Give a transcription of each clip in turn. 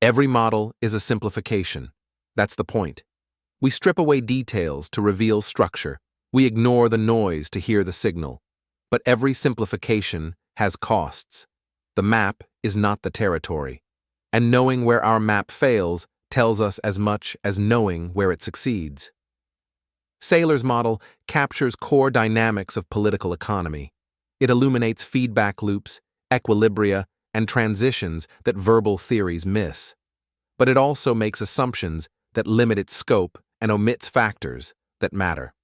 Every model is a simplification. That's the point. We strip away details to reveal structure. We ignore the noise to hear the signal. But every simplification has costs. The map is not the territory. And knowing where our map fails tells us as much as knowing where it succeeds. Saylor's model captures core dynamics of political economy. It illuminates feedback loops, equilibria, and transitions that verbal theories miss. But it also makes assumptions that limit its scope and omits factors that matter.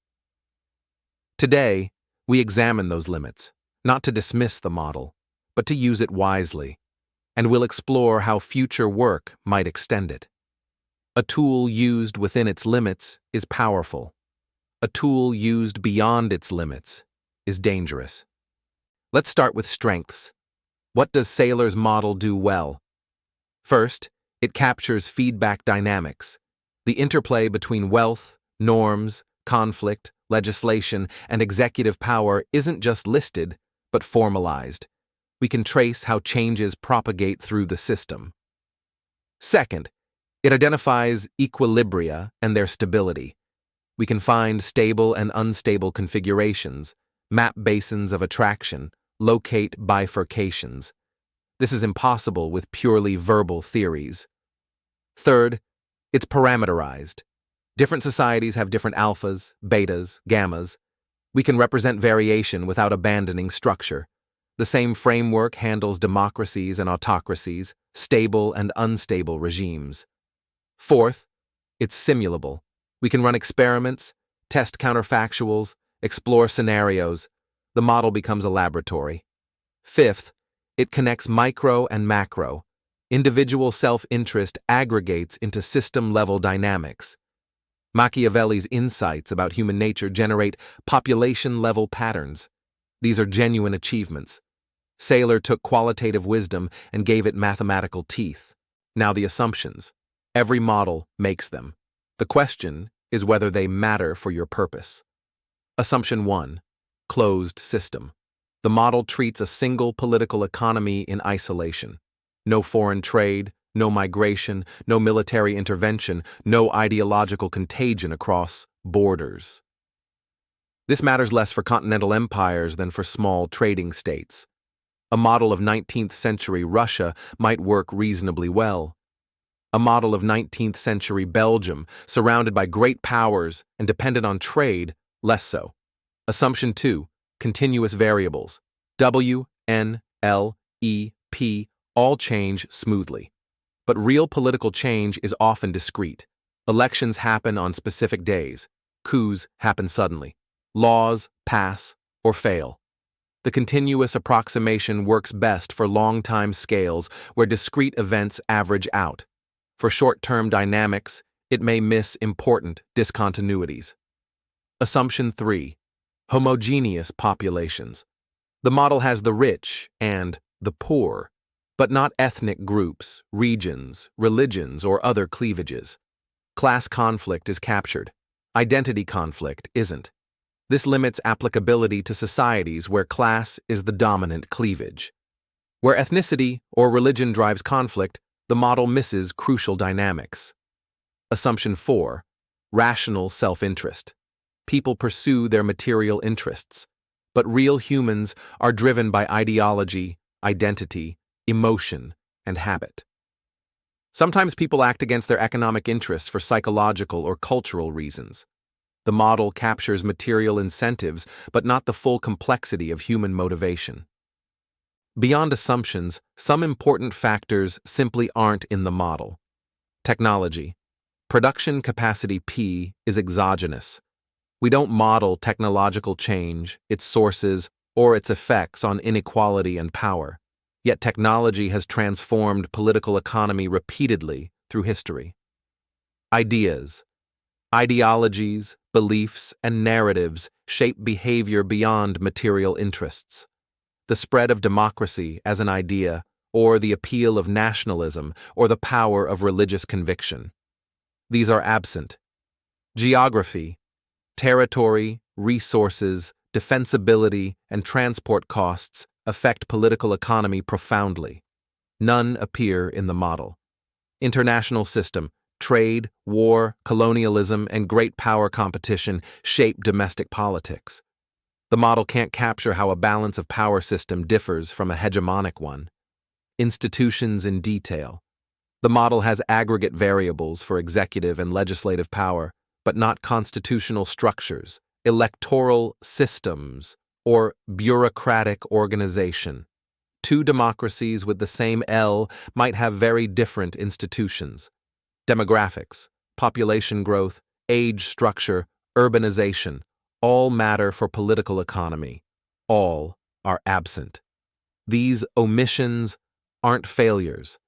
Today, we examine those limits, not to dismiss the model, but to use it wisely, and we'll explore how future work might extend it. A tool used within its limits is powerful. A tool used beyond its limits is dangerous. Let's start with strengths. What does Saylor's model do well? First, it captures feedback dynamics. The interplay between wealth, norms, conflict, legislation, and executive power isn't just listed, but formalized. We can trace how changes propagate through the system. Second, it identifies equilibria and their stability. We can find stable and unstable configurations, map basins of attraction, locate bifurcations. This is impossible with purely verbal theories. Third, it's parameterized. Different societies have different alphas, betas, gammas. We can represent variation without abandoning structure. The same framework handles democracies and autocracies, stable and unstable regimes. Fourth, it's simulable. We can run experiments, test counterfactuals, explore scenarios. The model becomes a laboratory. Fifth, it connects micro and macro. Individual self-interest aggregates into system-level dynamics. Machiavelli's insights about human nature generate population-level patterns. These are genuine achievements. Saylor took qualitative wisdom and gave it mathematical teeth. Now the assumptions. Every model makes them. The question is whether they matter for your purpose. Assumption 1. Closed system. The model treats a single political economy in isolation. No foreign trade, no migration, no military intervention, no ideological contagion across borders. This matters less for continental empires than for small trading states. A model of 19th century Russia might work reasonably well. A model of 19th century Belgium, surrounded by great powers and dependent on trade, less so. Assumption 2. Continuous variables. W, N, L, E, P all change smoothly. But real political change is often discrete. Elections happen on specific days. Coups happen suddenly. Laws pass or fail. The continuous approximation works best for long-time scales where discrete events average out. For short-term dynamics, it may miss important discontinuities. Assumption 3. Homogeneous populations. The model has the rich and the poor, but not ethnic groups, regions, religions, or other cleavages. Class conflict is captured. Identity conflict isn't. This limits applicability to societies where class is the dominant cleavage. Where ethnicity or religion drives conflict, the model misses crucial dynamics. Assumption 4. Rational self-interest. People pursue their material interests, but real humans are driven by ideology, identity, emotion, and habit. Sometimes people act against their economic interests for psychological or cultural reasons. The model captures material incentives, but not the full complexity of human motivation. Beyond assumptions, some important factors simply aren't in the model. Technology. Production capacity P is exogenous. We don't model technological change, its sources, or its effects on inequality and power. Yet technology has transformed political economy repeatedly through history. Ideas. Ideologies, beliefs, and narratives shape behavior beyond material interests. The spread of democracy as an idea, or the appeal of nationalism, or the power of religious conviction. These are absent. Geography. Territory, resources, defensibility, and transport costs affect political economy profoundly. None appear in the model. International system, trade, war, colonialism, and great power competition shape domestic politics. The model can't capture how a balance of power system differs from a hegemonic one. Institutions in detail. The model has aggregate variables for executive and legislative power, but not constitutional structures, electoral systems, or bureaucratic organization. Two democracies with the same L might have very different institutions. Demographics, population growth, age structure, urbanization, all matter for political economy. All are absent. These omissions aren't failures,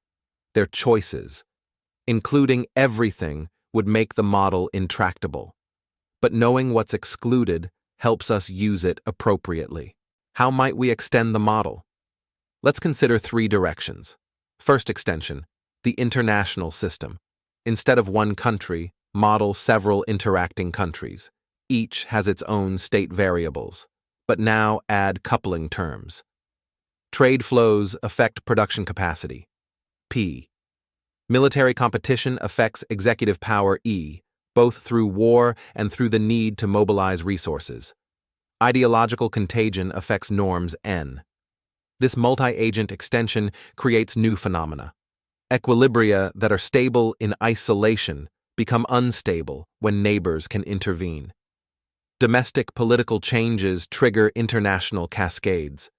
they're choices. Including everything would make the model intractable. But knowing what's excluded helps us use it appropriately. How might we extend the model? Let's consider three directions. First extension, the international system. Instead of one country, model several interacting countries. Each has its own state variables, but now add coupling terms. Trade flows affect production capacity. P. Military competition affects executive power. E, both through war and through the need to mobilize resources. Ideological contagion affects norms. N. This multi-agent extension creates new phenomena. Equilibria that are stable in isolation become unstable when neighbors can intervene. Domestic political changes trigger international cascades.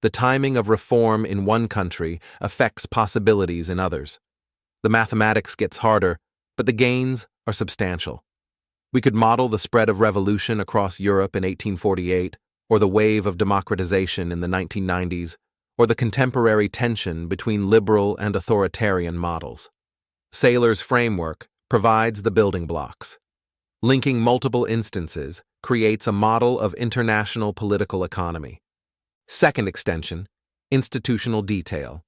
The timing of reform in one country affects possibilities in others. The mathematics gets harder, but the gains are substantial. We could model the spread of revolution across Europe in 1848, or the wave of democratization in the 1990s, or the contemporary tension between liberal and authoritarian models. Saylor's framework provides the building blocks. Linking multiple instances creates a model of international political economy. Second extension, institutional detail.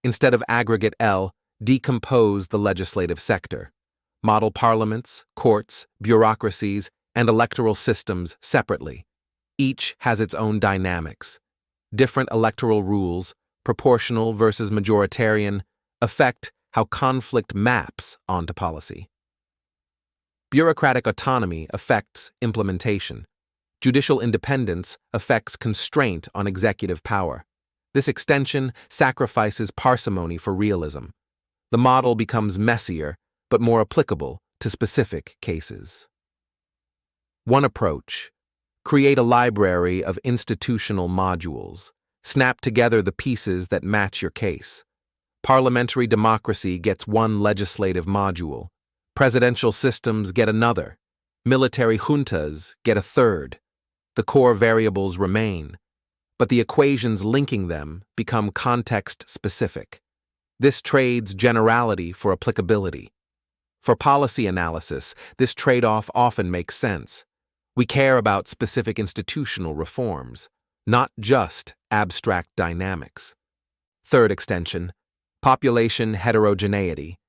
Instead of aggregate L, decompose the legislative sector. Model parliaments, courts, bureaucracies, and electoral systems separately. Each has its own dynamics. Different electoral rules, proportional versus majoritarian, affect how conflict maps onto policy. Bureaucratic autonomy affects implementation. Judicial independence affects constraint on executive power. This extension sacrifices parsimony for realism. The model becomes messier, but more applicable to specific cases. One approach: create a library of institutional modules. Snap together the pieces that match your case. Parliamentary democracy gets one legislative module. Presidential systems get another. Military juntas get a third. The core variables remain, but the equations linking them become context-specific. This trades generality for applicability. For policy analysis, this trade-off often makes sense. We care about specific institutional reforms, not just abstract dynamics. Third extension, population heterogeneity.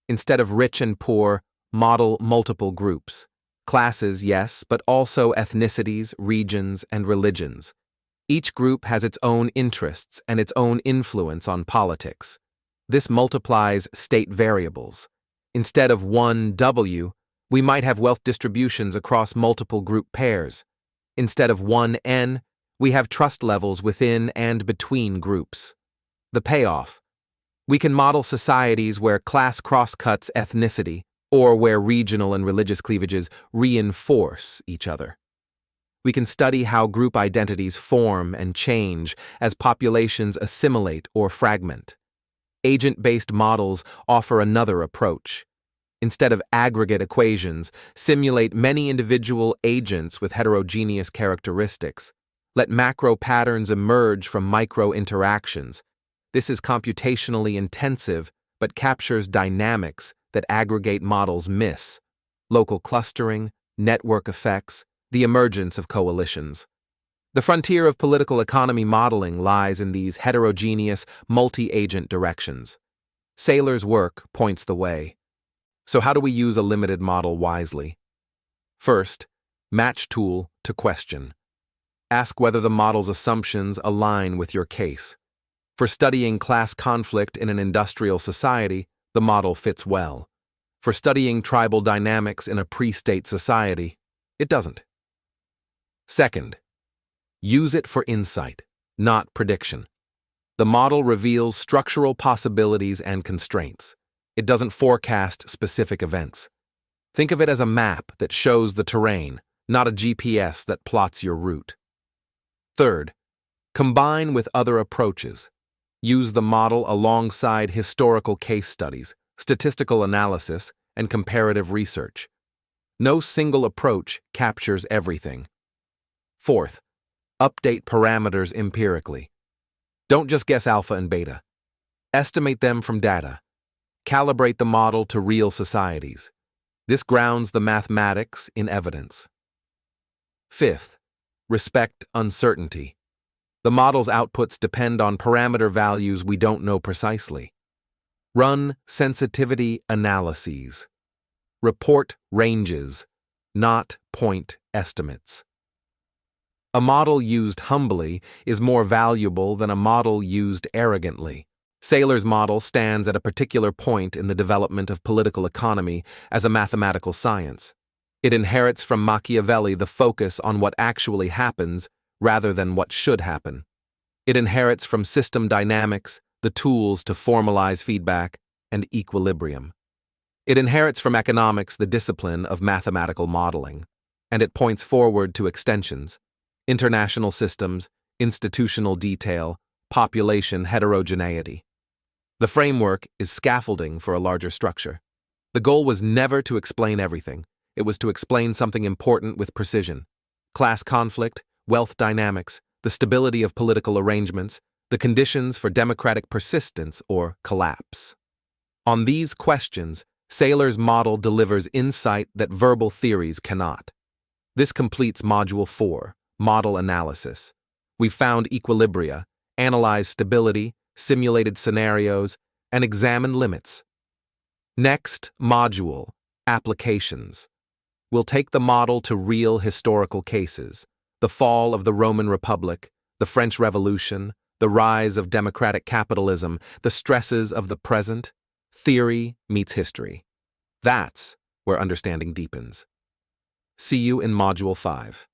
Instead of rich and poor, model multiple groups. Classes, yes, but also ethnicities, regions, and religions. Each group has its own interests and its own influence on politics. This multiplies state variables. Instead of one W, we might have wealth distributions across multiple group pairs. Instead of one N, we have trust levels within and between groups. The payoff: we can model societies where class crosscuts ethnicity, or where regional and religious cleavages reinforce each other. We can study how group identities form and change as populations assimilate or fragment. Agent-based models offer another approach. Instead of aggregate equations, simulate many individual agents with heterogeneous characteristics. Let macro patterns emerge from micro interactions. This is computationally intensive, but captures dynamics that aggregate models miss: local clustering, network effects, the emergence of coalitions. The frontier of political economy modeling lies in these heterogeneous, multi-agent directions. Saylor's work points the way. So how do we use a limited model wisely? First, match tool to question. Ask whether the model's assumptions align with your case. For studying class conflict in an industrial society, the model fits well. For studying tribal dynamics in a pre-state society, it doesn't. Second, use it for insight, not prediction. The model reveals structural possibilities and constraints. It doesn't forecast specific events. Think of it as a map that shows the terrain, not a GPS that plots your route. Third, combine with other approaches. Use the model alongside historical case studies, statistical analysis, and comparative research. No single approach captures everything. Fourth, update parameters empirically. Don't just guess alpha and beta. Estimate them from data. Calibrate the model to real societies. This grounds the mathematics in evidence. Fifth, respect uncertainty. The model's outputs depend on parameter values we don't know precisely. Run sensitivity analyses. Report ranges, not point estimates. A model used humbly is more valuable than a model used arrogantly. Saylor's model stands at a particular point in the development of political economy as a mathematical science. It inherits from Machiavelli the focus on what actually happens rather than what should happen. It inherits from system dynamics the tools to formalize feedback and equilibrium. It inherits from economics the discipline of mathematical modeling, and it points forward to extensions, international systems, institutional detail, population heterogeneity. The framework is scaffolding for a larger structure. The goal was never to explain everything. It was to explain something important with precision. Class conflict, wealth dynamics, the stability of political arrangements, the conditions for democratic persistence or collapse. On these questions, Saylor's model delivers insight that verbal theories cannot. This completes Module 4, Model Analysis. We found equilibria, analyzed stability, simulated scenarios, and examined limits. Next module, Applications. We'll take the model to real historical cases: the fall of the Roman Republic, the French Revolution, the rise of democratic capitalism, the stresses of the present. Theory meets history. That's where understanding deepens. See you in Module 5.